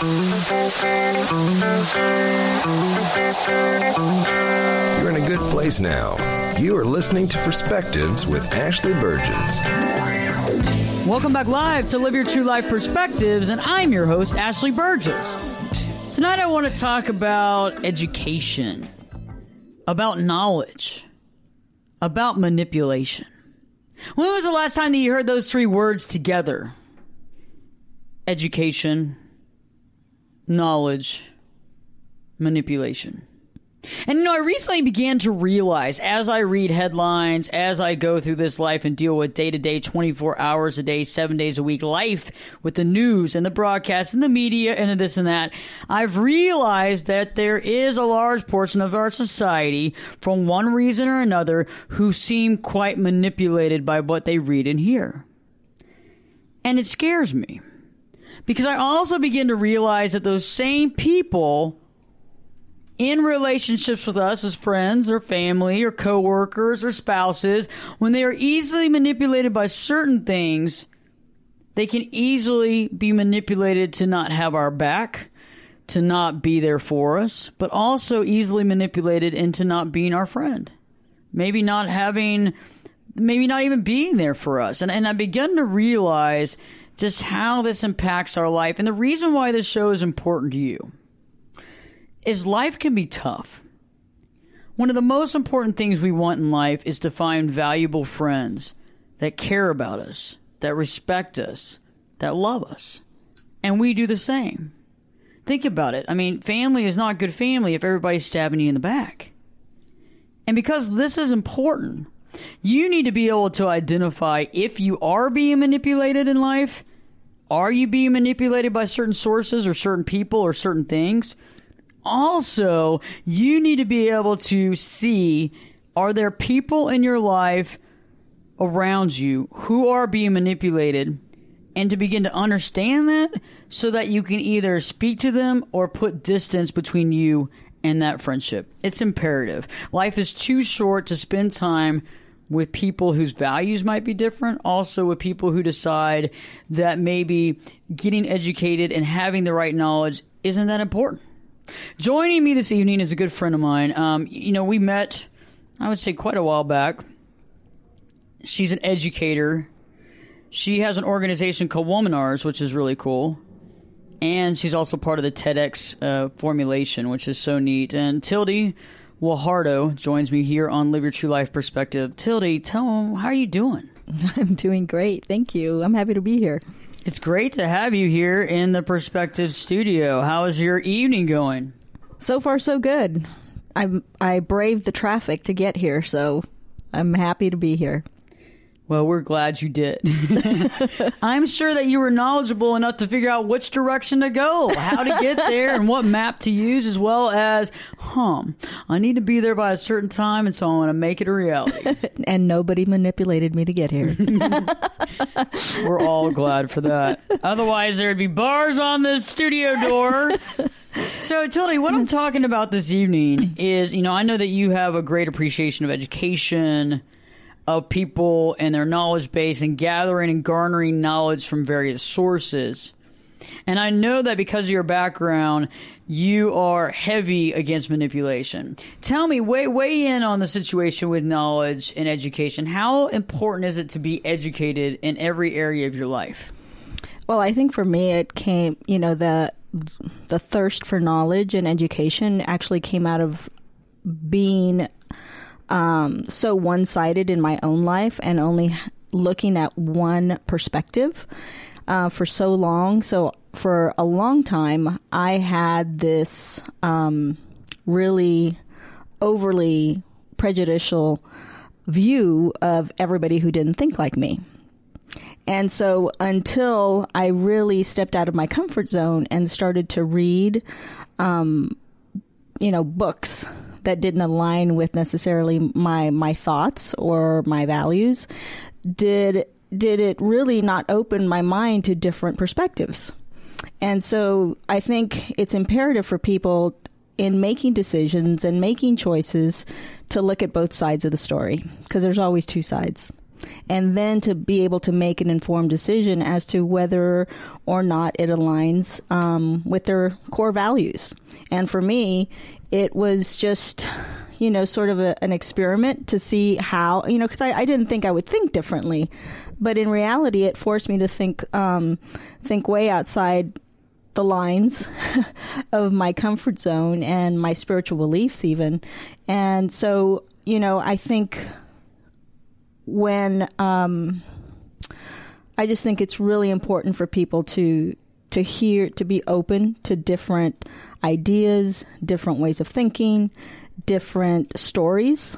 You're in a good place now. You are listening to Perspectives with Ashley Burgess. Welcome back live to Live Your True Life Perspectives, and I'm your host, Ashley Burgess. Tonight I want to talk about education, about knowledge, about manipulation. When was the last time that you heard those three words together? Education, knowledge, manipulation. And I recently began to realize, as I read headlines, as I go through this life and deal with day-to-day, 24 hours a day, 7 days a week life with the news and the broadcast and the media and the this and that, I've realized that there is a large portion of our society, for one reason or another, who seem quite manipulated by what they read and hear. And it scares me, because I also begin to realize that those same people in relationships with us as friends or family or coworkers or spouses, when they are easily manipulated by certain things, they can easily be manipulated to not have our back, to not be there for us, but also easily manipulated into not being our friend. Maybe not even being there for us. And I begun to realize just how this impacts our life. And the reason why this show is important to you is life can be tough. One of the most important things we want in life is to find valuable friends that care about us, that respect us, that love us. And we do the same. Think about it. I mean, family is not good family if everybody's stabbing you in the back. And because this is important, you need to be able to identify if you are being manipulated in life. Are you being manipulated by certain sources or certain people or certain things? Also, you need to be able to see, are there people in your life around you who are being manipulated, and to begin to understand that so that you can either speak to them or put distance between you and that friendship. It's imperative. Life is too short to spend time with people whose values might be different, also with people who decide that maybe getting educated and having the right knowledge isn't that important. Joining me this evening is a good friend of mine. We met, I would say, quite a while back. She's an educator. She has an organization called Womanars, which is really cool. And she's also part of the TEDx formulation, which is so neat. And Tilde Guajardo joins me here on Live Your True Life Perspective. Tilde, tell them, how are you doing? I'm doing great. Thank you. I'm happy to be here. It's great to have you here in the Perspective Studio. How is your evening going? So far, so good. I braved the traffic to get here, so I'm happy to be here. Well, we're glad you did. I'm sure that you were knowledgeable enough to figure out which direction to go, how to get there, and what map to use, as well as, I need to be there by a certain time, and so I want to make it a reality. And nobody manipulated me to get here. We're all glad for that. Otherwise, there'd be bars on the studio door. So, Tilde, what I'm talking about this evening is, I know that you have a great appreciation of education, of people and their knowledge base, and gathering and garnering knowledge from various sources. And I know that because of your background, you are heavy against manipulation. Tell me, weigh in on the situation with knowledge and education. How important is it to be educated in every area of your life? Well, I think for me, it came, the thirst for knowledge and education actually came out of being so one-sided in my own life and only looking at one perspective for so long. So for a long time, I had this really overly prejudicial view of everybody who didn't think like me. And so until I really stepped out of my comfort zone and started to read, books that didn't align with necessarily my thoughts or my values, did it really not open my mind to different perspectives. And so I think it's imperative for people in making decisions and making choices to look at both sides of the story, because there's always two sides. and then to be able to make an informed decision as to whether or not it aligns with their core values. And for me, it was just, sort of an experiment to see how, because I didn't think I would think differently. But in reality, it forced me to think way outside the lines of my comfort zone and my spiritual beliefs even. And so, I think when I just think it's really important for people to be open to different ideas, different ways of thinking, different stories.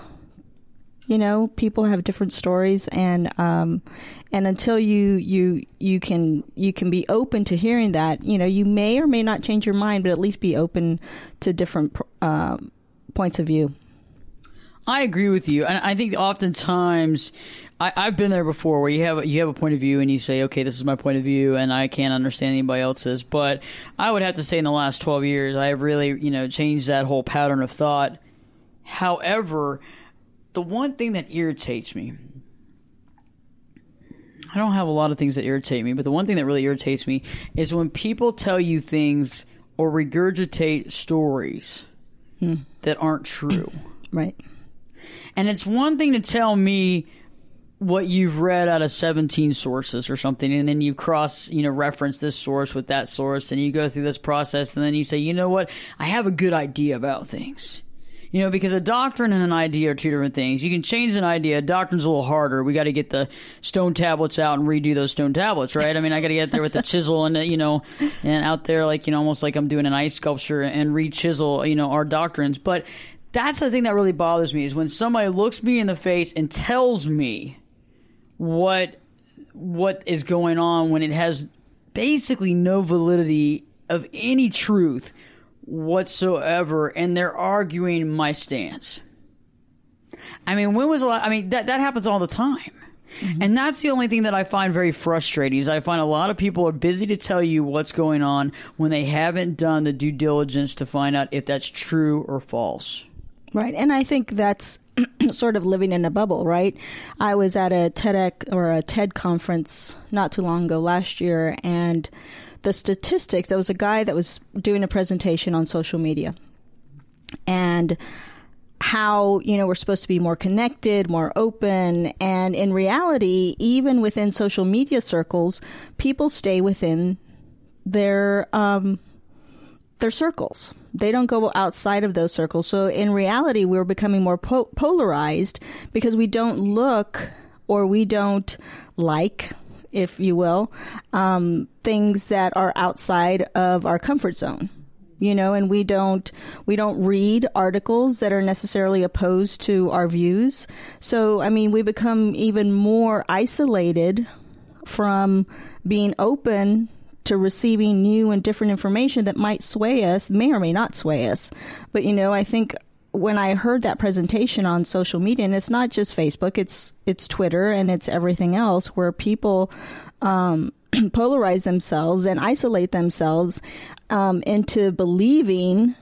People have different stories, and until you can be open to hearing that, you may or may not change your mind, but at least be open to different points of view. I agree with you, and I think oftentimes I've been there before, where you have a point of view and you say, okay, this is my point of view, and I can't understand anybody else's. But I would have to say, in the last 12 years, I have really changed that whole pattern of thought. However, the one thing that irritates me, I don't have a lot of things that irritate me, but the one thing that really irritates me is when people tell you things or regurgitate stories that aren't true. Right. And it's one thing to tell me what you've read out of 17 sources or something, and then you reference this source with that source, and you go through this process, and then you say, you know what, I have a good idea about things. Because a doctrine and an idea are two different things. You can change an idea. A doctrine's a little harder. We got to get the stone tablets out and redo those stone tablets, right? I mean, I got to get there with the chisel and, and out there, almost like I'm doing an ice sculpture and re-chisel, our doctrines. But that's the thing that really bothers me, is when somebody looks me in the face and tells me what is going on when it has basically no validity of any truth whatsoever, and they're arguing my stance. I mean, that happens all the time. Mm-hmm. And that's the only thing that I find very frustrating, is I find a lot of people are busy to tell you what's going on when they haven't done the due diligence to find out if that's true or false. Right. And I think that's sort of living in a bubble, right? I was at a TEDx or a TED conference not too long ago last year, and the statistics, there was a guy that was doing a presentation on social media and how, we're supposed to be more connected, more open. And in reality, even within social media circles, people stay within their circles. They don't go outside of those circles. So in reality, we're becoming more polarized because we don't look, or we don't like, if you will, things that are outside of our comfort zone, and we don't read articles that are necessarily opposed to our views. So, I mean, we become even more isolated from being open to receiving new and different information that might sway us, may or may not sway us. But, I think when I heard that presentation on social media, and it's not just Facebook, it's Twitter and it's everything else, where people polarize themselves and isolate themselves into believing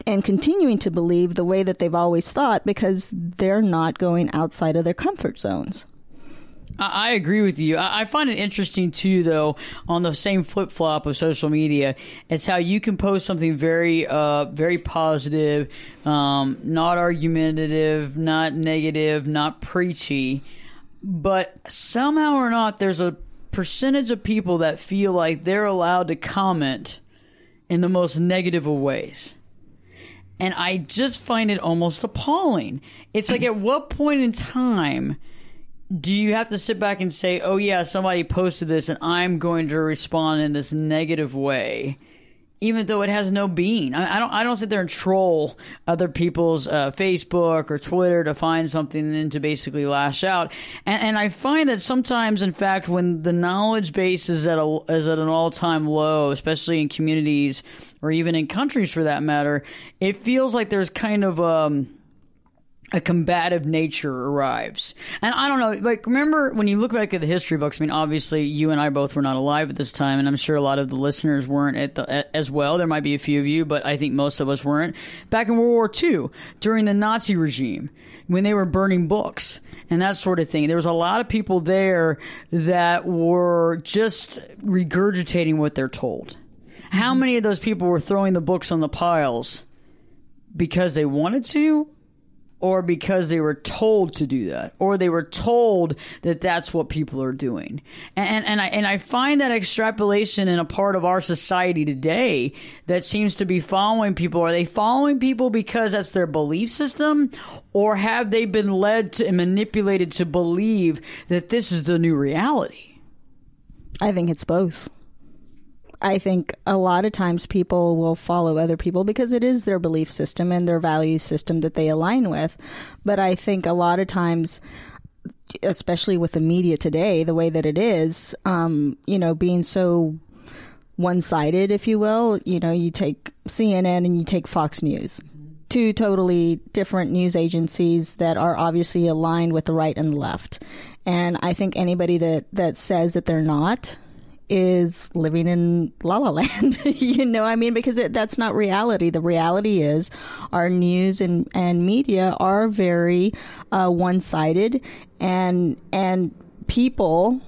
and continuing to believe the way that they've always thought, because they're not going outside of their comfort zones. I agree with you. I find it interesting, too, though, on the same flip-flop of social media, is how you can post something very, very positive, not argumentative, not negative, not preachy, but somehow or not, there's a percentage of people that feel like they're allowed to comment in the most negative of ways. And I just find it almost appalling. It's like, at what point in time do you have to sit back and say, oh, yeah, somebody posted this and I'm going to respond in this negative way, even though it has no being? I don't sit there and troll other people's Facebook or Twitter to find something and then to basically lash out. And I find that sometimes, in fact, when the knowledge base is at an all-time low, especially in communities or even in countries for that matter, it feels like there's kind of a combative nature arrives. And I don't know, like, remember when you look back at the history books, I mean, obviously you and I both were not alive at this time, and I'm sure a lot of the listeners weren't as well. There might be a few of you, but I think most of us weren't. Back in World War II, during the Nazi regime, when they were burning books and that sort of thing, there was a lot of people there that were just regurgitating what they're told. How many of those people were throwing the books on the piles because they wanted to, or because they were told to do that, or they were told that that's what people are doing? And I find that extrapolation in a part of our society today that seems to be following people. Are they following people because that's their belief system, or have they been led to and manipulated to believe that this is the new reality? I think it's both. I think a lot of times people will follow other people because it is their belief system and their value system that they align with. But I think a lot of times, especially with the media today, the way that it is, being so one-sided, if you will, you take CNN and you take Fox News. Two totally different news agencies that are obviously aligned with the right and the left. And I think anybody that says that they're not is living in La La Land, because that's not reality. The reality is our news and media are very one-sided, and people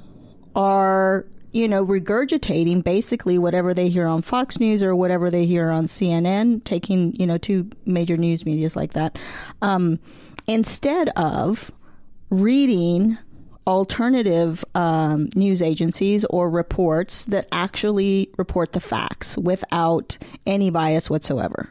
are, regurgitating basically whatever they hear on Fox News or whatever they hear on CNN, taking, two major news medias like that, instead of reading alternative news agencies or reports that actually report the facts without any bias whatsoever.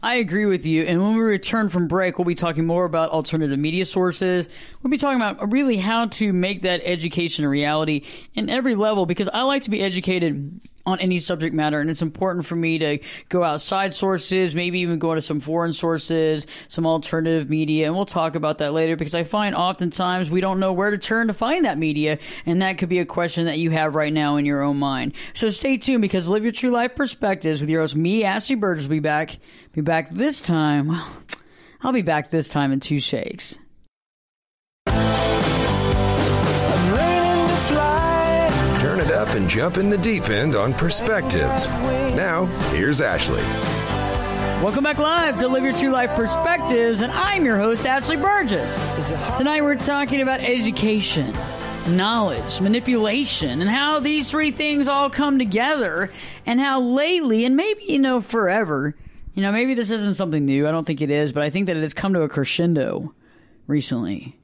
I agree with you. And when we return from break, we'll be talking more about alternative media sources. We'll be talking about really how to make that education a reality in every level, because I like to be educated on any subject matter, and it's important for me to go outside sources, maybe even go to some foreign sources, some alternative media, and we'll talk about that later, because I find oftentimes we don't know where to turn to find that media, and that could be a question that you have right now in your own mind. So stay tuned, because Live Your True Life Perspectives with your host, me, Ashley Burgess, will be back this time. Well, I'll be back this time in 2 shakes. Turn it up and jump in the deep end on Perspectives. Now, here's Ashley. Welcome back live to Live Your True Life Perspectives, and I'm your host, Ashley Burgess. Tonight we're talking about education, knowledge, manipulation, and how these 3 things all come together, and how lately, and maybe, forever, maybe this isn't something new. I don't think it is, but I think that it has come to a crescendo recently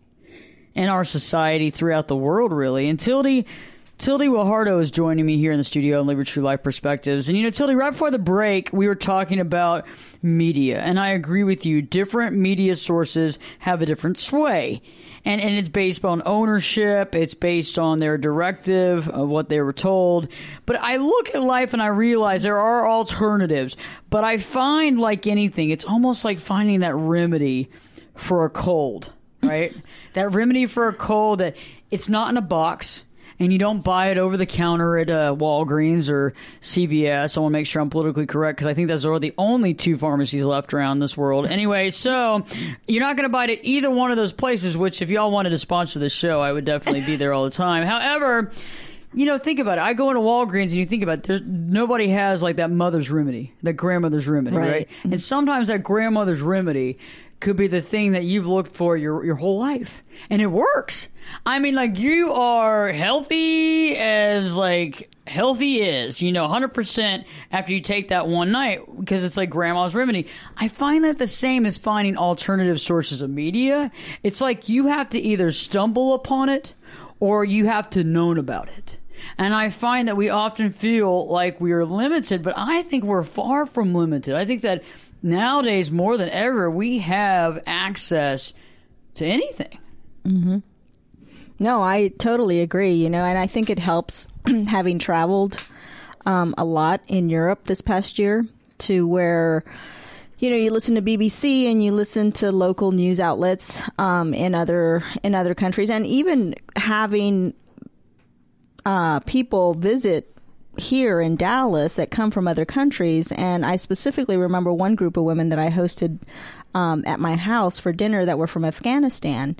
in our society, throughout the world, really. And Tilde Guajardo is joining me here in the studio on Live Your True Life Perspectives. And, Tilde, right before the break, we were talking about media. And I agree with you. Different media sources have a different sway. And it's based on ownership. It's based on their directive of what they were told. But I look at life and I realize there are alternatives. But I find, like anything, it's almost like finding that remedy for a cold, right? That remedy for a cold that it's not in a box. And you don't buy it over the counter at Walgreens or CVS. I want to make sure I'm politically correct, because I think those are the only 2 pharmacies left around this world. Anyway, so you're not going to buy it at either one of those places, which if y'all wanted to sponsor the show, I would definitely be there all the time. However, think about it. I go into Walgreens and you think about it, nobody has like that mother's remedy, that grandmother's remedy, right? And sometimes that grandmother's remedy could be the thing that you've looked for your whole life. And it works. I mean, like, you are healthy as, like, healthy is, 100% after you take that one night, because it's like grandma's remedy. I find that the same as finding alternative sources of media. It's like you have to either stumble upon it or you have to known about it. And I find that we often feel like we are limited, but I think we're far from limited. I think that nowadays, more than ever, we have access to anything. Mm-hmm. No, I totally agree, and I think it helps having traveled a lot in Europe this past year, to where, you listen to BBC and you listen to local news outlets in other countries, and even having people visit here in Dallas that come from other countries. And I specifically remember one group of women that I hosted at my house for dinner that were from Afghanistan.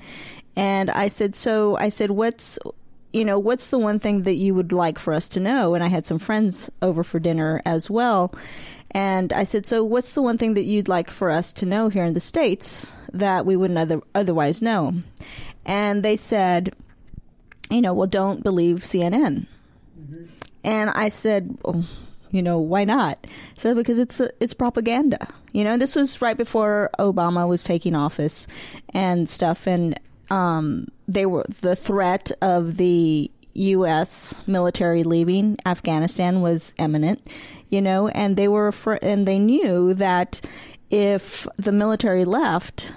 And I said, what's the one thing that you would like for us to know? And I had some friends over for dinner as well. And I said, so what's the one thing that you'd like for us to know here in the States that we wouldn't otherwise know? And they said, well, don't believe CNN. Mm-hmm. And I said, why not? So because it's propaganda. This was right before Obama was taking office and stuff. And the threat of the U.S. military leaving Afghanistan was imminent, and they knew that if the military left,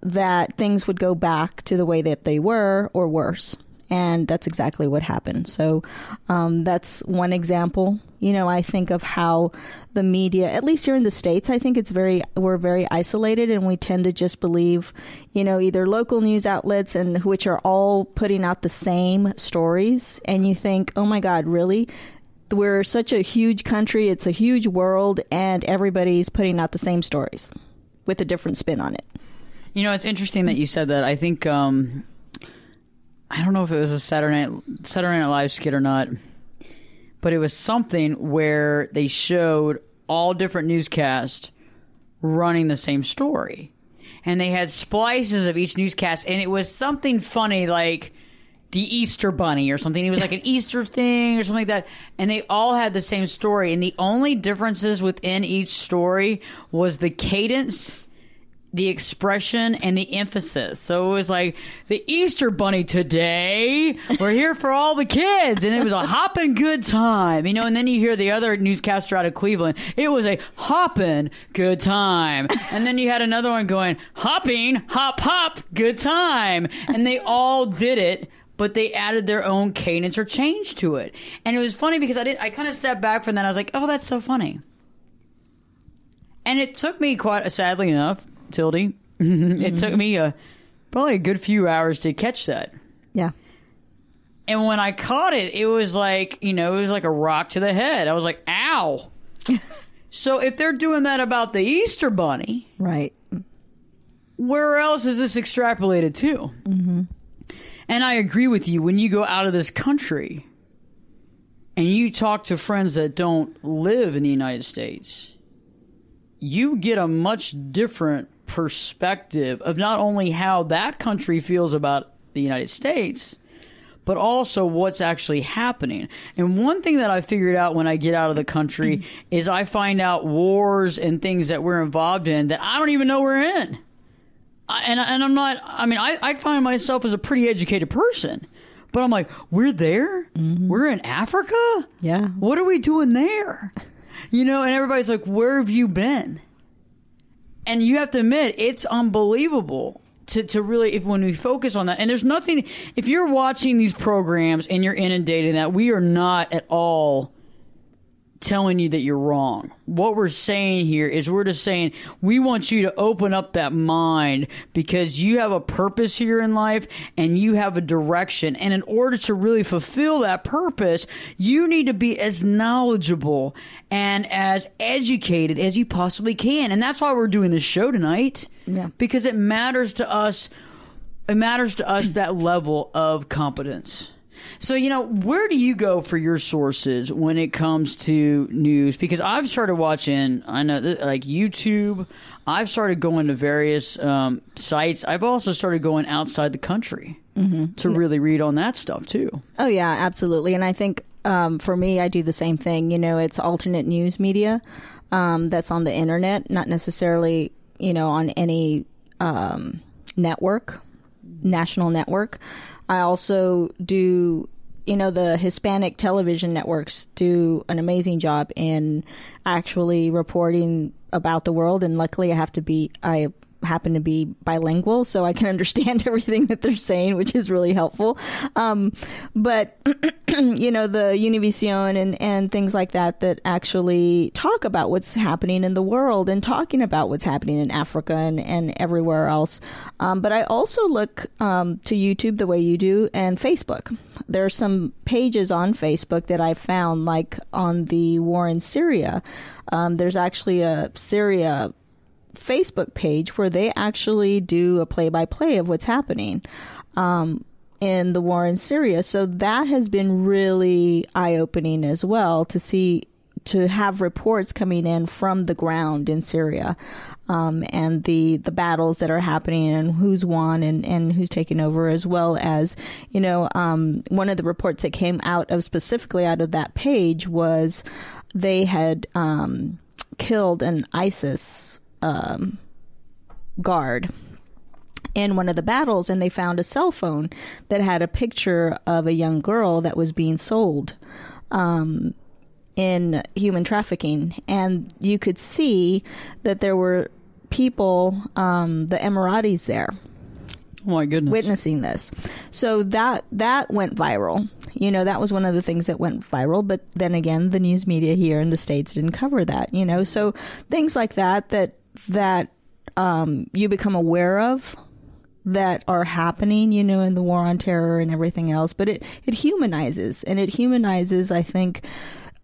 that things would go back to the way that they were or worse. And that's exactly what happened. So that's one example. I think of how the media, at least here in the States, I think we're very isolated, and we tend to just believe, either local news outlets and which are all putting out the same stories. And you think, oh my God, really? We're such a huge country. It's a huge world, and everybody's putting out the same stories with a different spin on it. It's interesting that you said that. I think, I don't know if it was a Saturday Night Live skit or not, but it was something where they showed all different newscasts running the same story. And they had splices of each newscast, and it was something funny like the Easter Bunny or something. It was like an Easter thing or something like that. And they all had the same story. And the only differences within each story was the cadence, the expression, and the emphasis. So it was like, the Easter Bunny today, we're here for all the kids. And it was a hopping good time, and then you hear the other newscaster out of Cleveland. It was a hopping good time. And then you had another one going, hopping, hop, hop, good time. And they all did it, but they added their own cadence or change to it. And it was funny because I kind of stepped back from that. I was like, oh, that's so funny. And it took me sadly enough, Tilde, it took me probably a good few hours to catch that. Yeah. And when I caught it, it was like, it was like a rock to the head. I was like, ow. So if they're doing that about the Easter Bunny, right, where else is this extrapolated to? Mm-hmm. And I agree with you. When you go out of this country and you talk to friends that don't live in the United States, you get a much different perspective of not only how that country feels about the United States, but also what's actually happening. And one thing that I figured out when I get out of the country is I find out wars and things that we're involved in that I don't even know we're in. I find myself as a pretty educated person, but I'm like, we're there? Mm-hmm. We're in Africa? Yeah. What are we doing there? And everybody's like, where have you been? And you have to admit, it's unbelievable to really, when we focus on that. And there's nothing, if you're watching these programs and you're inundated in that, we are not at all telling you that you're wrong. What we're saying here is we're just saying we want you to open up that mind because you have a purpose here in life and you have a direction. And in order to really fulfill that purpose, you need to be as knowledgeable and as educated as you possibly can. And that's why we're doing this show tonight. Yeah. Because it matters to us. It matters to us that level of competence. So, where do you go for your sources when it comes to news? Because I've started watching, like YouTube. I've started going to various sites. I've also started going outside the country to really read on that stuff, too. Oh, yeah, absolutely. And I think for me, I do the same thing. It's alternate news media that's on the internet, not necessarily, on any network, national network. I also do, the Hispanic television networks do an amazing job in actually reporting about the world. And luckily I happen to be bilingual, so I can understand everything that they're saying, which is really helpful. But you know, the Univision and things like that actually talk about what's happening in the world and talking about what's happening in Africa and everywhere else. But I also look to YouTube the way you do, and Facebook. There are some pages on Facebook that I found, like on the war in Syria. There's actually a Syria Facebook page where they actually do a play-by-play of what's happening in the war in Syria. So that has been really eye-opening as well, to have reports coming in from the ground in Syria, and the battles that are happening and who's won and who's taken over, as well as, you know, one of the reports that came specifically out of that page was they had killed an ISIS guard in one of the battles, and they found a cell phone that had a picture of a young girl that was being sold in human trafficking. And you could see that there were people, the Emiratis there. Oh my goodness. Witnessing this. So that went viral. You know, that was one of the things that went viral. But then again, the news media here in the States didn't cover that, you know. So things like that you become aware of that are happening, you know, in the war on terror and everything else. But it humanizes. And it humanizes, I think,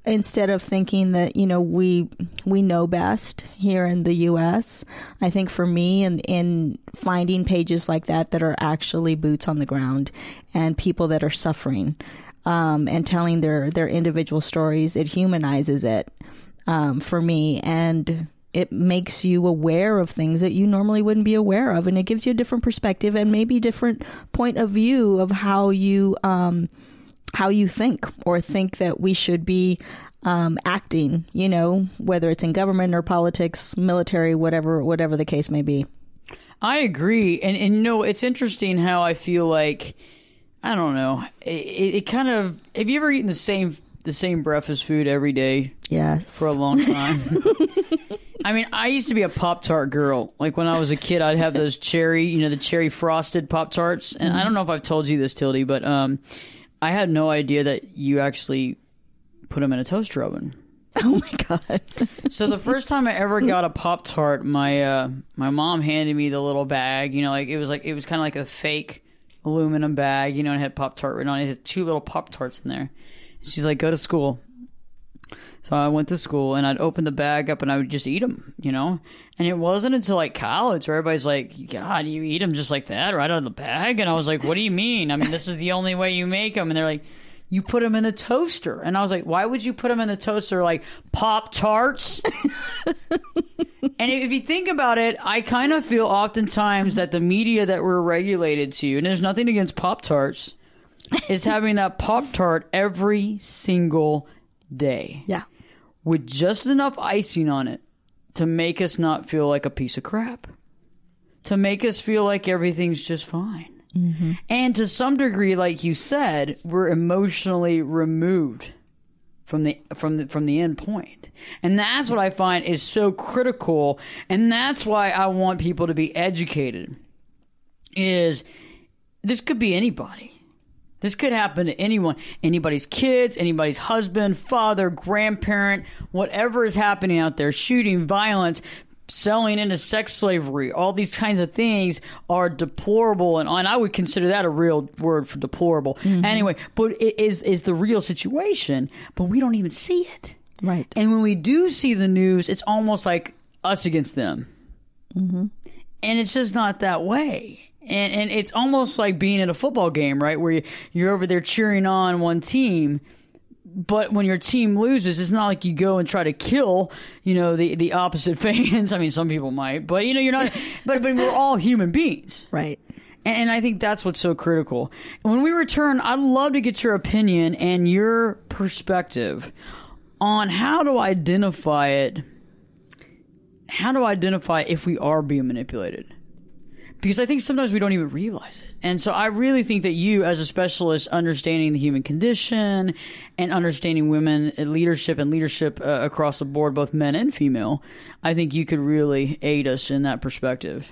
instead of thinking that, you know, we know best here in the U.S., I think for me, in finding pages like that are actually boots on the ground and people that are suffering, and telling their individual stories, it humanizes it for me, and it makes you aware of things that you normally wouldn't be aware of, and it gives you a different perspective and maybe different point of view of how you think, or think that we should be acting, you know, whether it's in government or politics, military, whatever the case may be. I agree. And you know, it's interesting how I feel like, I don't know, it kind of, have you ever eaten the same breakfast food every day? Yes. For a long time? I mean, I used to be a Pop-Tart girl. Like when I was a kid, I'd have those the cherry frosted Pop-Tarts. And I don't know if I've told you this, Tilde, but I had no idea that you actually put them in a toaster oven. Oh my God. So the first time I ever got a Pop-Tart, my mom handed me the little bag, you know, it was kind of like a fake aluminum bag, you know, and it had Pop-Tart written on it. It had 2 little Pop-Tarts in there. She's like, go to school. So I went to school, and I'd open the bag up and I would just eat them, you know? And it wasn't until like college where everybody's like, God, you eat them just like that right out of the bag? And I was like, what do you mean? I mean, this is the only way you make them. And they're like, you put them in the toaster. And I was like, why would you put them in the toaster like Pop-Tarts? And if you think about it, I kind of feel oftentimes that the media that we're regulated to, and there's nothing against Pop-Tarts, is having that Pop-Tart every single day. Yeah. With just enough icing on it to make us not feel like a piece of crap. To make us feel like everything's just fine. Mm-hmm. And to some degree, like you said, we're emotionally removed from the end point. And that's what I find is so critical. And that's why I want people to be educated. Is this could be anybody. This could happen to anyone, anybody's kids, anybody's husband, father, grandparent, whatever is happening out there, shooting, violence, selling into sex slavery, all these kinds of things are deplorable. And I would consider that a real word for deplorable. Mm-hmm. Anyway, but it is the real situation, but we don't even see it. Right. And when we do see the news, it's almost like us against them. Mm-hmm. And it's just not that way. And it's almost like being at a football game, right? Where you're over there cheering on one team, but when your team loses, it's not like you go and try to kill, you know, the opposite fans. I mean, some people might, but you know, you're not. But we're all human beings, right? And I think that's what's so critical. When we return, I'd love to get your opinion and your perspective on how to identify it. How to identify if we are being manipulated. Because I think sometimes we don't even realize it. And so I really think that you, as a specialist understanding the human condition and understanding women and leadership across the board, both men and female, I think you could really aid us in that perspective.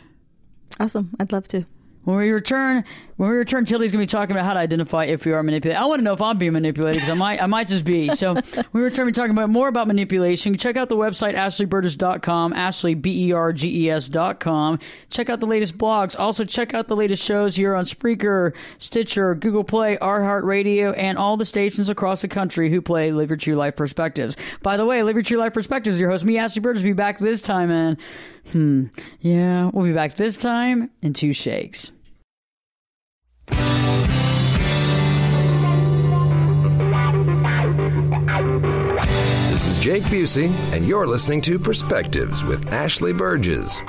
Awesome. I'd love to. When we return, Tilde's going to be talking about how to identify if we are manipulated. I want to know if I'm being manipulated, because I might just be. So when we return, we're talking about more about manipulation. Check out the website, ashleyburgess.com, Ashley, BERGES.com. Check out the latest blogs. Also, check out the latest shows here on Spreaker, Stitcher, Google Play, iHeartRadio, and all the stations across the country who play Live Your True Life Perspectives. By the way, Live Your True Life Perspectives, your host, me, Ashley Burgess, will be back this time, man. Yeah, we'll be back this time in 2 shakes. This is Jake Busey, and you're listening to Perspectives with Ashley Burgess.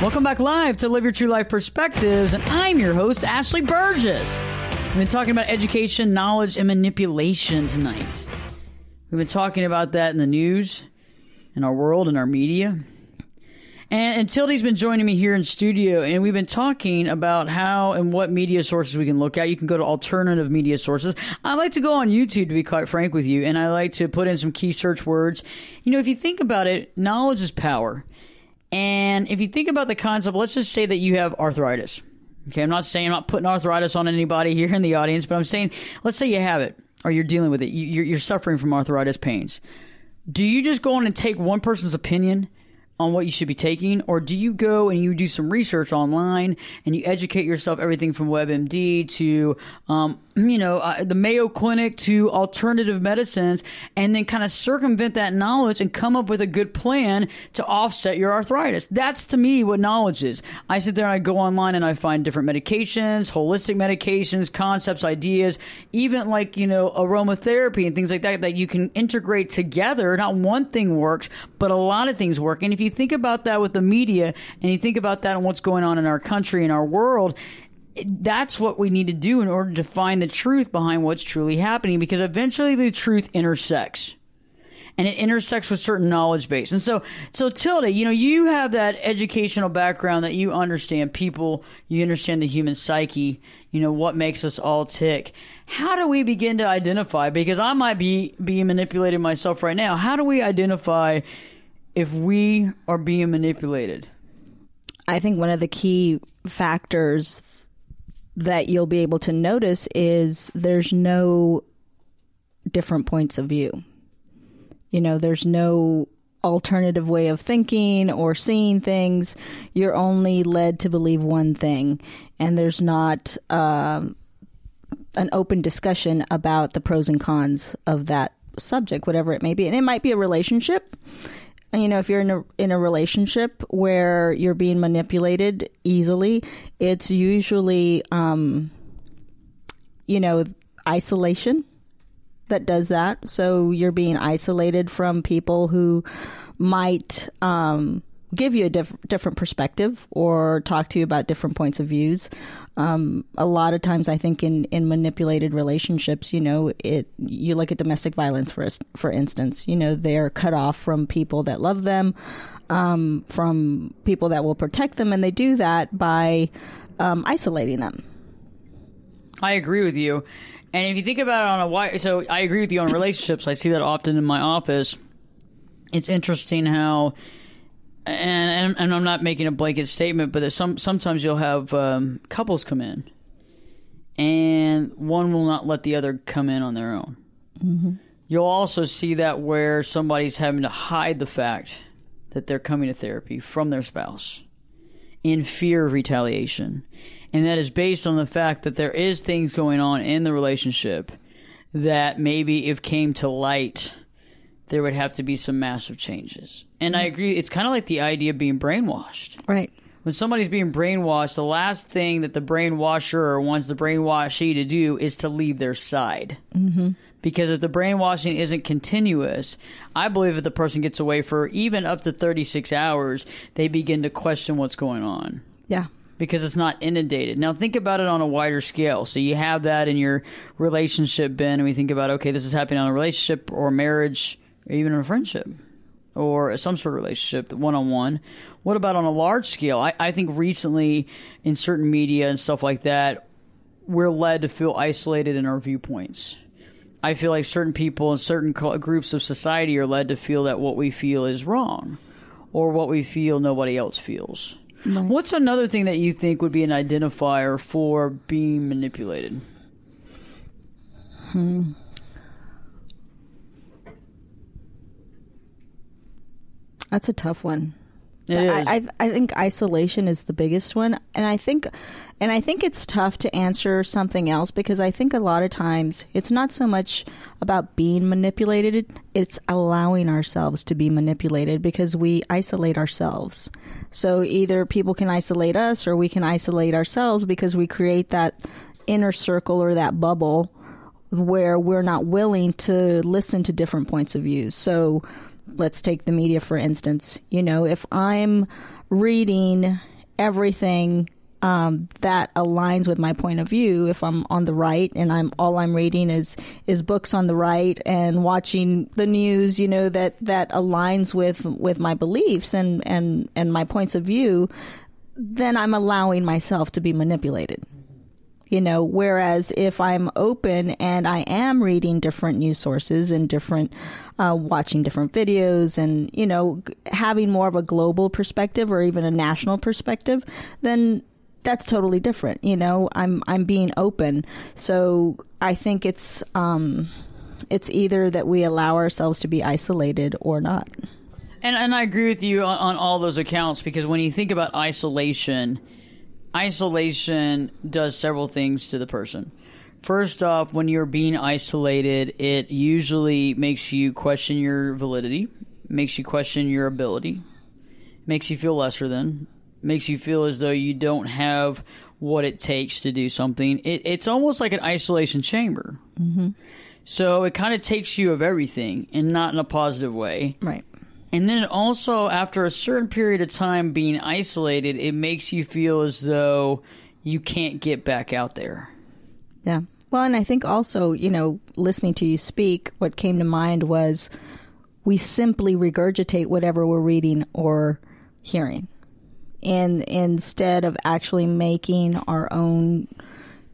Welcome back live to Live Your True Life Perspectives, and I'm your host, Ashley Burgess. We've been talking about education, knowledge, and manipulation tonight. We've been talking about that in the news, in our world, in our media. And Tilde's been joining me here in studio, and we've been talking about how and what media sources we can look at. You can go to alternative media sources. I like to go on YouTube, to be quite frank with you, and I like to put in some key search words. You know, if you think about it, knowledge is power. And if you think about the concept, let's just say that you have arthritis. Okay, I'm not putting arthritis on anybody here in the audience, but I'm saying, let's say you have it, or you're dealing with it. You're suffering from arthritis pains. Do you just go on and take one person's opinion on what you should be taking, or do you go and you do some research online and you educate yourself, everything from WebMD to the Mayo Clinic to alternative medicines, and then kind of circumvent that knowledge and come up with a good plan to offset your arthritis? That's, to me, what knowledge is. I sit there and I go online and I find different medications, holistic medications, concepts, ideas, even like, aromatherapy and things like that you can integrate together. Not one thing works, but a lot of things work. And if you think about that with the media, and you think about that and what's going on in our country and our world, that's what we need to do in order to find the truth behind what's truly happening, because eventually the truth intersects. And it intersects with certain knowledge base. And so Tilde, you have that educational background that you understand people, you understand the human psyche, what makes us all tick. How do we begin to identify? Because I might be being manipulated myself right now. How do we identify if we are being manipulated? I think one of the key factors that you'll be able to notice is there's no different points of view. There's no alternative way of thinking or seeing things. You're only led to believe one thing, and there's not an open discussion about the pros and cons of that subject, whatever it may be. And it might be a relationship. If you're in a relationship where you're being manipulated easily, it's usually, isolation that does that. So you're being isolated from people who might give you a different perspective or talk to you about different points of views. A lot of times I think in manipulated relationships, you look at domestic violence, for instance, they're cut off from people that love them, from people that will protect them. And they do that by isolating them. I agree with you. And if you think about it so I agree with you on relationships. I see that often in my office. It's interesting how, and I'm not making a blanket statement, but sometimes you'll have couples come in, and one will not let the other come in on their own. Mm-hmm. You'll also see that where somebody's having to hide the fact that they're coming to therapy from their spouse in fear of retaliation. And that is based on the fact that there is things going on in the relationship that maybe if came to light, there would have to be some massive changes. And I agree. It's kind of like the idea of being brainwashed. Right. When somebody's being brainwashed, the last thing that the brainwasher wants the brainwashee to do is to leave their side. Mm-hmm. Because if the brainwashing isn't continuous, I believe if the person gets away for even up to 36 hours, they begin to question what's going on. Yeah. Because it's not inundated. Now, think about it on a wider scale. So you have that in your relationship, Ben, and we think about, okay, this is happening on a relationship or marriage or even in a friendship or some sort of relationship, one-on-one. What about on a large scale? I think recently in certain media and stuff like that, we're led to feel isolated in our viewpoints. I feel like certain people and certain groups of society are led to feel that what we feel is wrong or what we feel nobody else feels. Right. What's another thing that you think would be an identifier for being manipulated? That's a tough one. It is. I think isolation is the biggest one, and I think it's tough to answer something else, because I think a lot of times it's not so much about being manipulated, it's allowing ourselves to be manipulated, because we isolate ourselves. So either people can isolate us, or we can isolate ourselves, because we create that inner circle or that bubble where we're not willing to listen to different points of view. So let's take the media, for instance. You know, if I'm reading everything that aligns with my point of view, if I'm on the right and all I'm reading is books on the right and watching the news, you know, that aligns with my beliefs and my points of view, then I'm allowing myself to be manipulated. You know, whereas if I'm open and I am reading different news sources and watching different videos and, you know, having more of a global perspective or even a national perspective, then that's totally different. You know, I'm being open. So I think it's either that we allow ourselves to be isolated or not. And I agree with you on all those accounts, because when you think about isolation does several things to the person. First off, when you're being isolated, it usually makes you question your validity, makes you question your ability, makes you feel lesser than, makes you feel as though you don't have what it takes to do something. It's almost like an isolation chamber. Mm-hmm. So it kind of takes you of everything, and not in a positive way. Right. And then also, after a certain period of time being isolated, it makes you feel as though you can't get back out there. Yeah. Well, and I think also, you know, listening to you speak, what came to mind was we simply regurgitate whatever we're reading or hearing. And instead of actually making our own,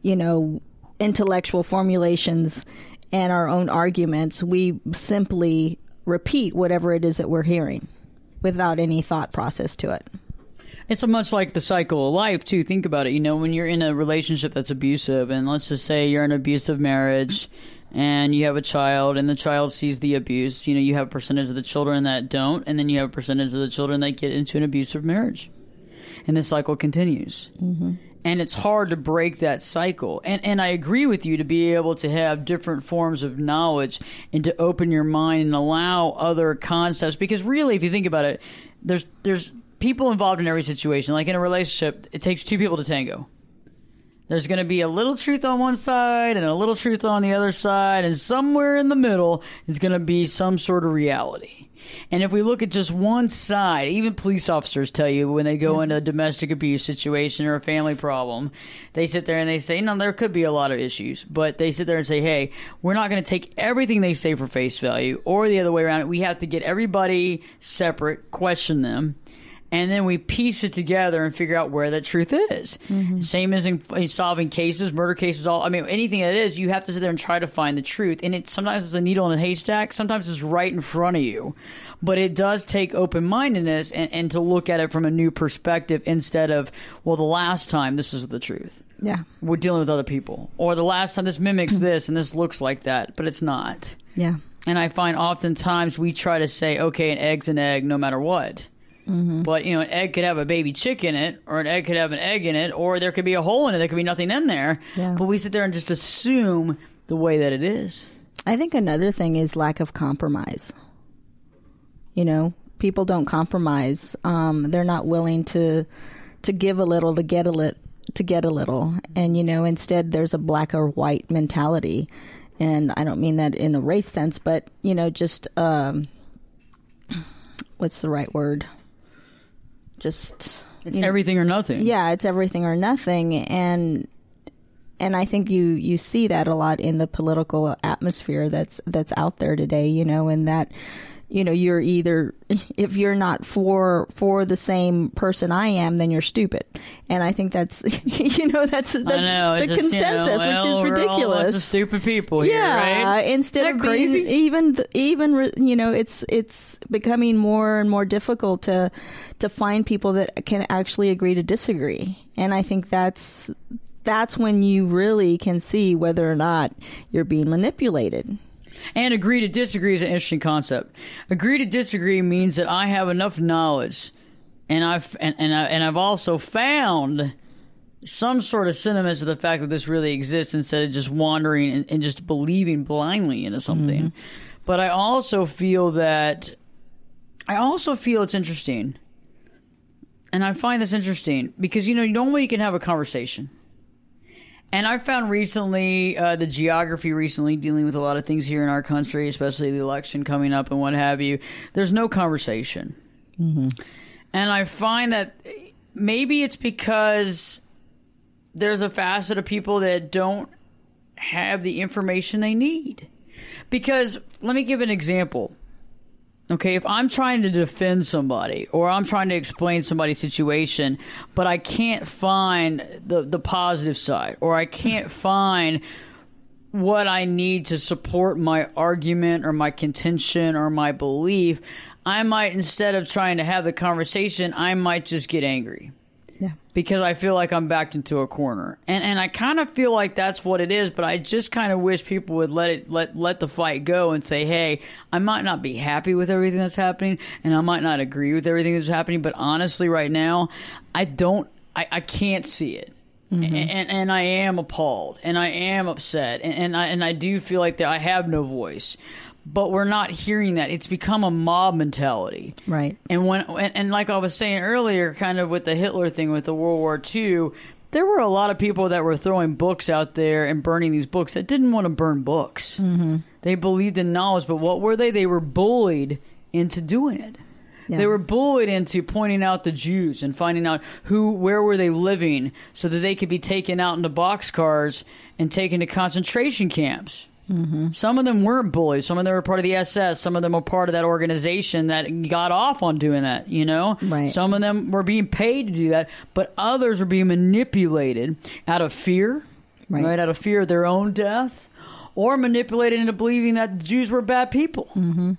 you know, intellectual formulations and our own arguments, we simply repeat whatever it is that we're hearing without any thought process to it. It's much like the cycle of life, too. Think about it. You know, when you're in a relationship that's abusive, and let's just say you're in an abusive marriage and you have a child and the child sees the abuse, you know, you have a percentage of the children that don't, and then you have a percentage of the children that get into an abusive marriage. And the cycle continues. Mm-hmm. And it's hard to break that cycle. And I agree with you, to be able to have different forms of knowledge and to open your mind and allow other concepts. Because really, if you think about it, there's people involved in every situation. Like in a relationship, it takes two people to tango. There's going to be a little truth on one side and a little truth on the other side. And somewhere in the middle is going to be some sort of reality. And if we look at just one side, even police officers tell you when they go into a domestic abuse situation or a family problem, they sit there and they say, no, there could be a lot of issues. But they sit there and say, hey, we're not going to take everything they say for face value, or the other way around. We have to get everybody separate, question them, and then we piece it together and figure out where that truth is. Mm-hmm. Same as in solving cases, murder cases, anything that is, you have to sit there and try to find the truth. And sometimes it's a needle in a haystack, sometimes it's right in front of you. But it does take open-mindedness and to look at it from a new perspective, instead of, well, the last time this is the truth. Yeah. We're dealing with other people. Or the last time this mimics this and this looks like that, but it's not. Yeah. And I find oftentimes we try to say, okay, an egg's an egg no matter what. Mm-hmm. But, you know, an egg could have a baby chick in it, or an egg could have an egg in it, or there could be a hole in it. There could be nothing in there. Yeah. But we sit there and just assume the way that it is. I think another thing is lack of compromise. You know, people don't compromise. They're not willing to give a little to get a little. And, you know, instead there's a black or white mentality. And I don't mean that in a race sense, but, you know, just what's the right word? It's everything or nothing. Yeah, it's everything or nothing. And I think you see that a lot in the political atmosphere that's out there today, you know, and that you're either, if you're not for the same person I am, then you're stupid. And I think that's, that's the consensus, which is ridiculous. We're all a bunch of stupid people here, right? Instead of crazy? even, it's becoming more and more difficult to find people that can actually agree to disagree. And I think that's when you really can see whether or not you're being manipulated. And agree to disagree is an interesting concept. Agree to disagree means that I have enough knowledge, and I've also found some sort of sentiments of the fact that this really exists instead of just wandering and just believing blindly into something. Mm-hmm. But I also feel it's interesting, and I find this interesting because normally you can have a conversation. And I found recently, the geography recently, dealing with a lot of things here in our country, especially the election coming up and what have you, there's no conversation. Mm-hmm. And I find that maybe it's because there's a facet of people that don't have the information they need. Because, let me give an example. Okay, if I'm trying to defend somebody or I'm trying to explain somebody's situation, but I can't find the positive side, or I can't find what I need to support my argument or my contention or my belief, I might, instead of trying to have the conversation, I might just get angry. Yeah. Because I feel like I'm backed into a corner. And I kind of feel like that's what it is, but I just kind of wish people would let the fight go and say, hey, I might not be happy with everything that's happening, and I might not agree with everything that's happening, but honestly right now, I can't see it. Mm-hmm. And I am appalled, and I am upset, and I do feel like that I have no voice. But we're not hearing that. It's become a mob mentality. Right. And and like I was saying earlier, kind of with the Hitler thing with the World War II, there were a lot of people that were throwing books out there and burning these books that didn't want to burn books. Mm-hmm. They believed in knowledge, but what were they? They were bullied into doing it. Yeah. They were bullied into pointing out the Jews and finding out where were they living so that they could be taken out into boxcars and taken to concentration camps. Mm-hmm. Some of them weren't bullies. Some of them were part of the SS. Some of them were part of that organization that got off on doing that, Right. Some of them were being paid to do that, but others were being manipulated out of fear, right? Out of fear of their own death, or manipulated into believing that the Jews were bad people. Mm-hmm.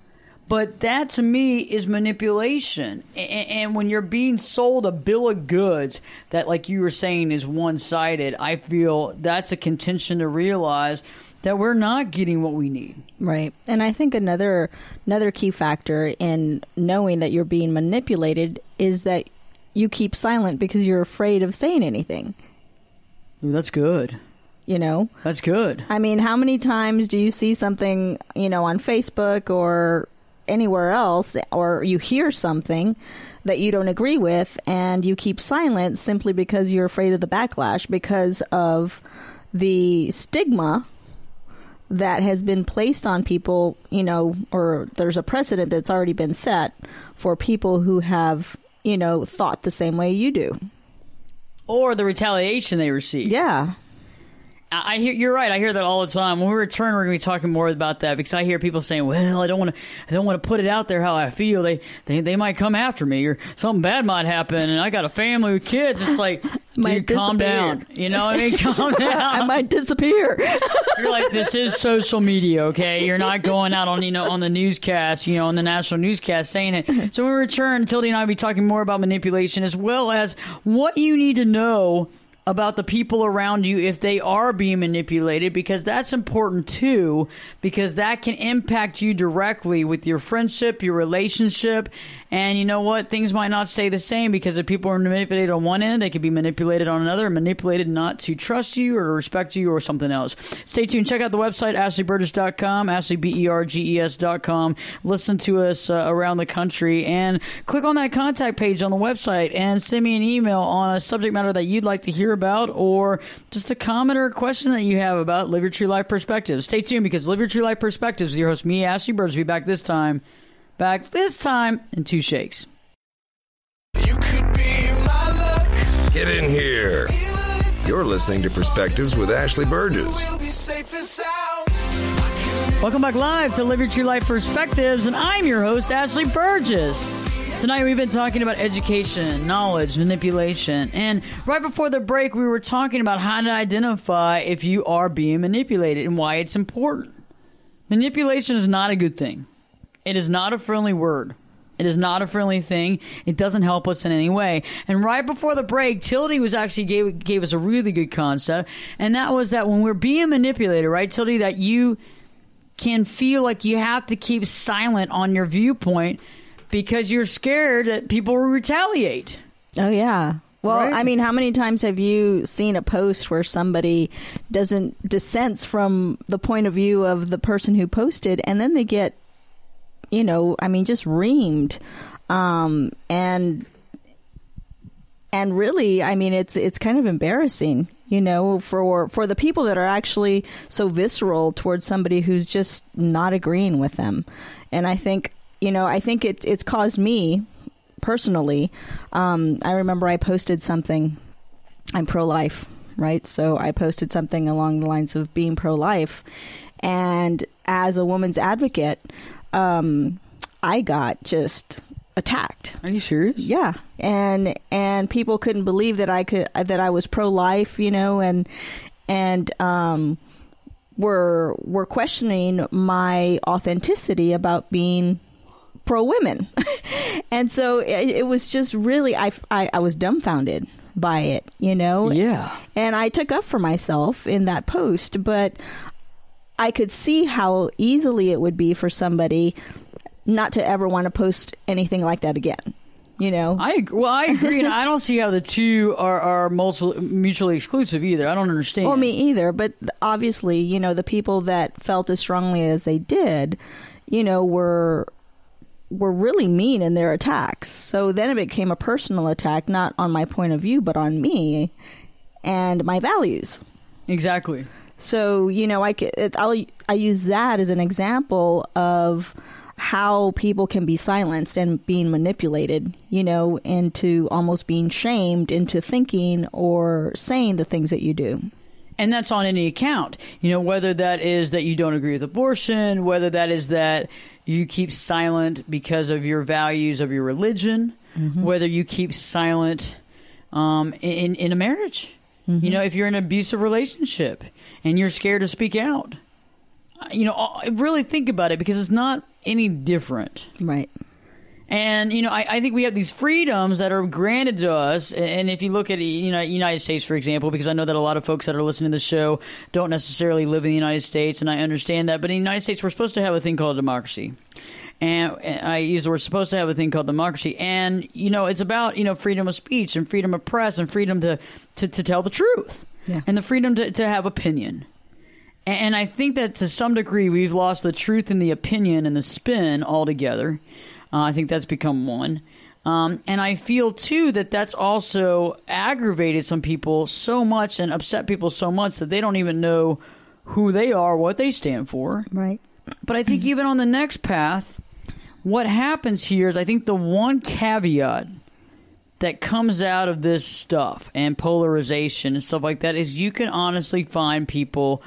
But that, to me, is manipulation. And when you're being sold a bill of goods that, like you were saying, is one-sided, I feel that's a contention to realize that we're not getting what we need. Right. And I think another key factor in knowing that you're being manipulated is that you keep silent because you're afraid of saying anything. Ooh, that's good. That's good. I mean, how many times do you see something, on Facebook or anywhere else, or you hear something that you don't agree with and you keep silent simply because you're afraid of the backlash, because of the stigma that has been placed on people, or there's a precedent that's already been set for people who have, thought the same way you do. Or the retaliation they receive. Yeah. I hear you're right. I hear that all the time. When we return, we're going to be talking more about that, because I hear people saying, "Well, I don't want to put it out there how I feel. They might come after me, or something bad might happen, and I got a family with kids." It's like, dude, calm down. You know what I mean? Calm down. I might disappear. You're like, this is social media, okay? You're not going out on on the newscast, on the national newscast saying it. So when we return, Tilde and I will be talking more about manipulation, as well as what you need to know about the people around you if they are being manipulated, because that's important too, because that can impact you directly with your friendship, your relationship. And you know what? Things might not stay the same, because if people are manipulated on one end, they could be manipulated on another, and manipulated not to trust you or to respect you or something else. Stay tuned. Check out the website, AshleyBurgess.com, AshleyBurgess.com. Listen to us around the country, and click on that contact page on the website and send me an email on a subject matter that you'd like to hear about, or just a comment or a question that you have about Live Your True Life Perspectives. Stay tuned, because Live Your True Life Perspectives with your host, me, Ashley Burgess, will be back this time in 2 shakes. You could be my luck. Get in here. You're listening to Perspectives with Ashley Burgess. We'll be safe and sound. Welcome back live to Live Your True Life Perspectives, and I'm your host, Ashley Burgess. Tonight we've been talking about education, knowledge, manipulation, and right before the break we were talking about how to identify if you are being manipulated and why it's important. Manipulation is not a good thing. It is not a friendly word. It is not a friendly thing. It doesn't help us in any way. And right before the break, Tilde was actually gave us a really good concept, and that was that when we're being manipulated, right, Tilde, that you can feel like you have to keep silent on your viewpoint because you're scared that people will retaliate. Oh, yeah. Well, Right? I mean, how many times have you seen a post where somebody dissents from the point of view of the person who posted, and then they get, just reamed. And really, I mean, it's kind of embarrassing, for the people that are actually so visceral towards somebody who's just not agreeing with them. And I think, it's caused me personally. I remember I posted something. I'm pro-life, right? So I posted something along the lines of being pro-life. And as a woman's advocate, I got just attacked. Are you serious? Yeah. And people couldn't believe that I was pro-life, and were questioning my authenticity about being pro-women. And so it was just really, I was dumbfounded by it, Yeah. And I took up for myself in that post, but I could see how easily it would be for somebody not to ever want to post anything like that again. I agree, and I don't see how the two are mutually exclusive either. I don't understand. Well, me either. But obviously, the people that felt as strongly as they did, were really mean in their attacks. So then it became a personal attack, not on my point of view, but on me and my values. Exactly. So, I use that as an example of how people can be silenced and being manipulated, into almost being shamed into thinking or saying the things that you do. And that's on any account, whether that is that you don't agree with abortion, whether that is that you keep silent because of your values of your religion, whether you keep silent in a marriage. If you're in an abusive relationship and you're scared to speak out, really think about it, because it's not any different. Right. And, I think we have these freedoms that are granted to us. And if you look at United States, for example, because I know that a lot of folks that are listening to the show don't necessarily live in the United States, and I understand that. But in the United States, we're supposed to have a thing called democracy. And I use the word supposed to have a thing called democracy. And, it's about, freedom of speech and freedom of press and freedom to tell the truth. Yeah. And the freedom to have opinion. And I think that to some degree we've lost the truth and the opinion and the spin altogether. I think that's become one. And I feel, too, that that's also aggravated some people so much and upset people so much that they don't even know who they are, what they stand for. Right. But I think even on the next path, what happens here is I think the one caveat that comes out of this stuff and polarization and stuff like that is you can honestly find people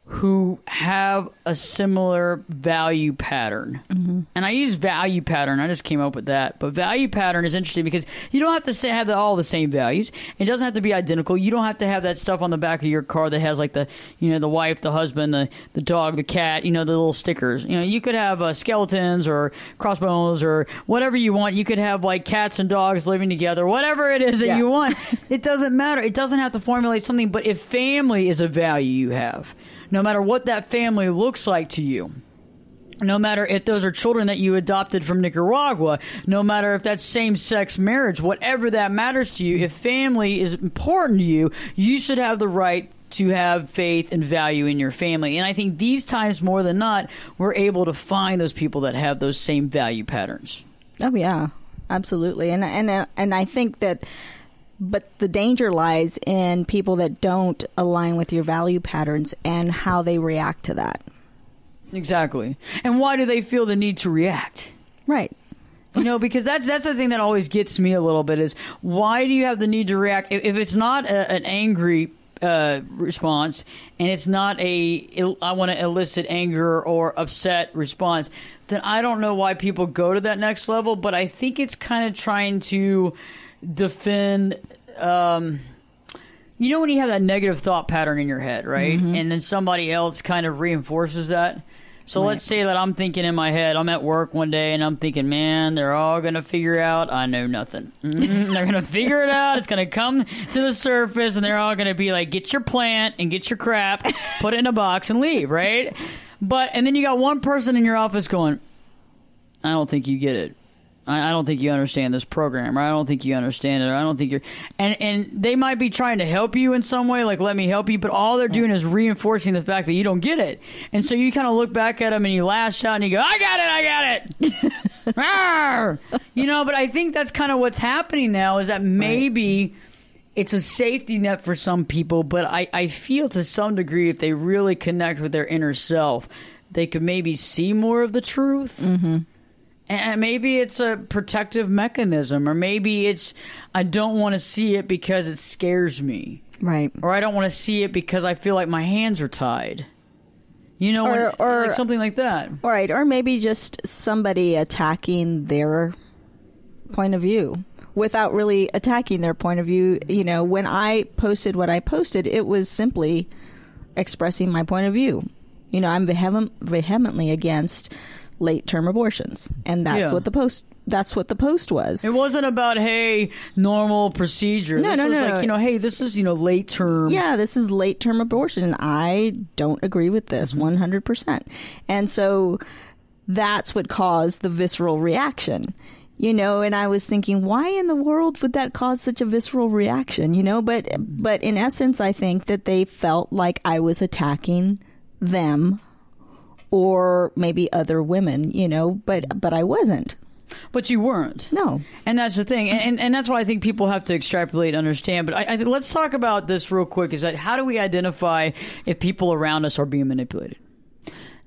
who have a similar value pattern. And I use value pattern. I just came up with that. But value pattern is interesting because you don't have to have all the same values. It doesn't have to be identical. You don't have to have that stuff on the back of your car that has like the wife, the husband, the dog, the cat, the little stickers. You could have skeletons or crossbones or whatever you want. You could have like cats and dogs living together, whatever it is that you want. It doesn't matter. It doesn't have to formulate something. But if family is a value you have, no matter what that family looks like to you, no matter if those are children that you adopted from Nicaragua, no matter if that's same-sex marriage, whatever that matters to you, if family is important to you, you should have the right to have faith and value in your family. And I think these times more than not, we're able to find those people that have those same value patterns. Oh, yeah, absolutely. And I think that, but the danger lies in people that don't align with your value patterns and how they react to that. Exactly. And why do they feel the need to react? Right. Because that's the thing that always gets me a little bit is why do you have the need to react? If it's not an angry response, and it's not I want to elicit anger or upset response, then I don't know why people go to that next level. But I think it's kind of trying to defend. You know when you have that negative thought pattern in your head, right? Mm-hmm. And then somebody else kind of reinforces that. So let's say that I'm thinking in my head, I'm at work one day and I'm thinking, man, they're all going to figure out I know nothing. They're going to figure it out. It's going to come to the surface and they're all going to be like, get your plant and get your crap, put it in a box and leave, right? And then you got one person in your office going, I don't think you get it. I don't think you understand this program, or I don't think you understand it, or I don't think you're... And they might be trying to help you in some way, like, let me help you, but all they're doing is reinforcing the fact that you don't get it. And so you kind of look back at them and you lash out and you go, I got it! But I think that's kind of what's happening now, is that maybe it's a safety net for some people, but I feel to some degree if they really connect with their inner self, they could maybe see more of the truth. Mm-hmm. And maybe it's a protective mechanism, or maybe it's I don't want to see it because it scares me. Right. Or I don't want to see it because I feel like my hands are tied. Or like something like that. Right. Or maybe just somebody attacking their point of view without really attacking their point of view. When I posted what I posted, it was simply expressing my point of view. I'm vehemently against late-term abortions, and that's what the post was. It wasn't about, hey, normal procedure. This was like, hey, this is, late-term. Yeah, this is late-term abortion, and I don't agree with this 100%. And so that's what caused the visceral reaction. And I was thinking, why in the world would that cause such a visceral reaction? But in essence, I think that they felt like I was attacking them or maybe other women, but I wasn't. But you weren't. No. And that's the thing. And that's why I think people have to extrapolate and understand. But I think let's talk about this real quick, is that how do we identify if people around us are being manipulated?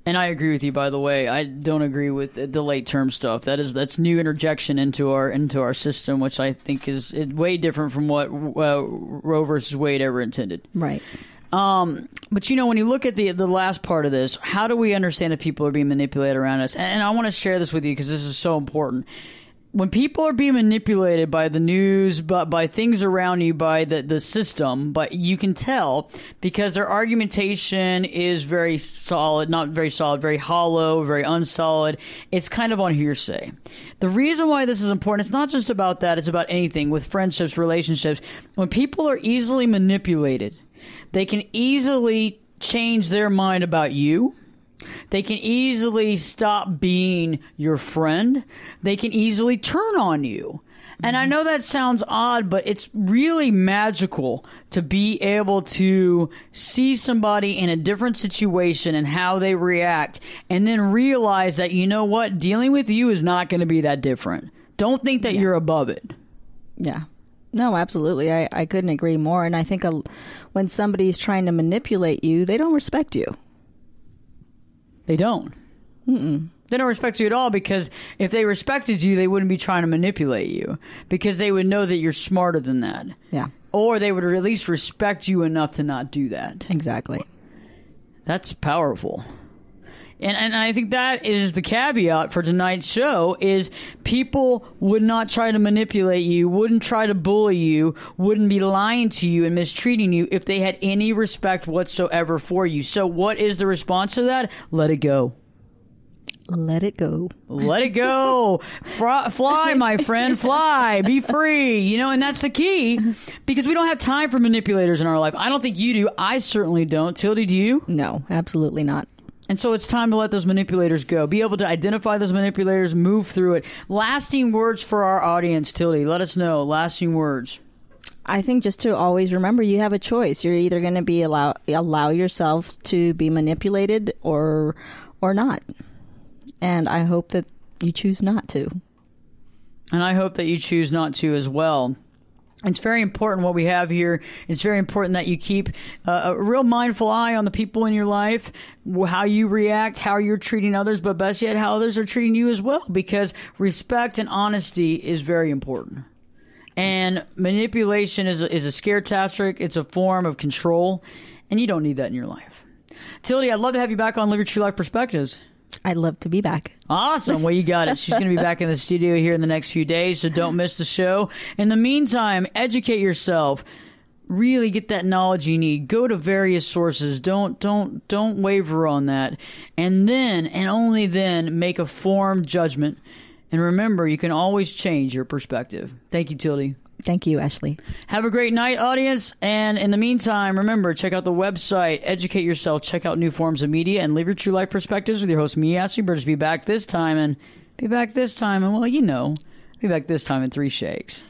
And I agree with you, by the way. I don't agree with the late term stuff. That's new interjection into our system, which I think is way different from what Roe versus Wade ever intended. Right. But when you look at the last part of this, how do we understand that people are being manipulated around us? And I want to share this with you because this is so important. When people are being manipulated by the news, but by things around you, by the system, but you can tell because their argumentation is very solid, not very solid, very hollow, very unsolid. It's kind of on hearsay. The reason why this is important, it's not just about that, it's about anything with friendships, relationships. When people are easily manipulated, they can easily change their mind about you. They can easily stop being your friend. They can easily turn on you. And I know that sounds odd, but it's really magical to be able to see somebody in a different situation and how they react, and then realize that, dealing with you is not going to be that different. Don't think that you're above it. Yeah. No, absolutely. I couldn't agree more. And I think when somebody's trying to manipulate you, they don't respect you. They don't. Mm-mm. They don't respect you at all, because if they respected you, they wouldn't be trying to manipulate you, because they would know that you're smarter than that. Yeah. Or they would at least respect you enough to not do that. Exactly. That's powerful. And I think that is the caveat for tonight's show, is people would not try to manipulate you, wouldn't try to bully you, wouldn't be lying to you and mistreating you if they had any respect whatsoever for you. So what is the response to that? Let it go. Let it go. Let it go. Fly, my friend, fly. Be free. And that's the key, because we don't have time for manipulators in our life. I don't think you do. I certainly don't. Tilde, do you? No, absolutely not. And so it's time to let those manipulators go. Be able to identify those manipulators, move through it. Lasting words for our audience, Tilde. Let us know. Lasting words. I think just to always remember, you have a choice. You're either going to be allow yourself to be manipulated or not. And I hope that you choose not to. And I hope that you choose not to as well. It's very important what we have here. It's very important that you keep a real mindful eye on the people in your life, how you react, how you're treating others, but best yet, how others are treating you as well, because respect and honesty is very important. And manipulation is a scare tactic. It's a form of control, and you don't need that in your life. Tilde, I'd love to have you back on Live Your True Life Perspectives. I'd love to be back. Awesome. Well, you got it. She's going to be back in the studio here in the next few days, so don't miss the show. In the meantime, educate yourself. Really get that knowledge you need. Go to various sources. Don't waver on that. And then, and only then, make a formed judgment. And remember, you can always change your perspective. Thank you, Tilde. Thank you, Ashley. Have a great night, audience. And in the meantime, remember, check out the website, educate yourself, check out new forms of media, and Live Your True Life Perspectives with your host, me, Ashley Burgess. Be back this time, and well, be back this time in 3 shakes.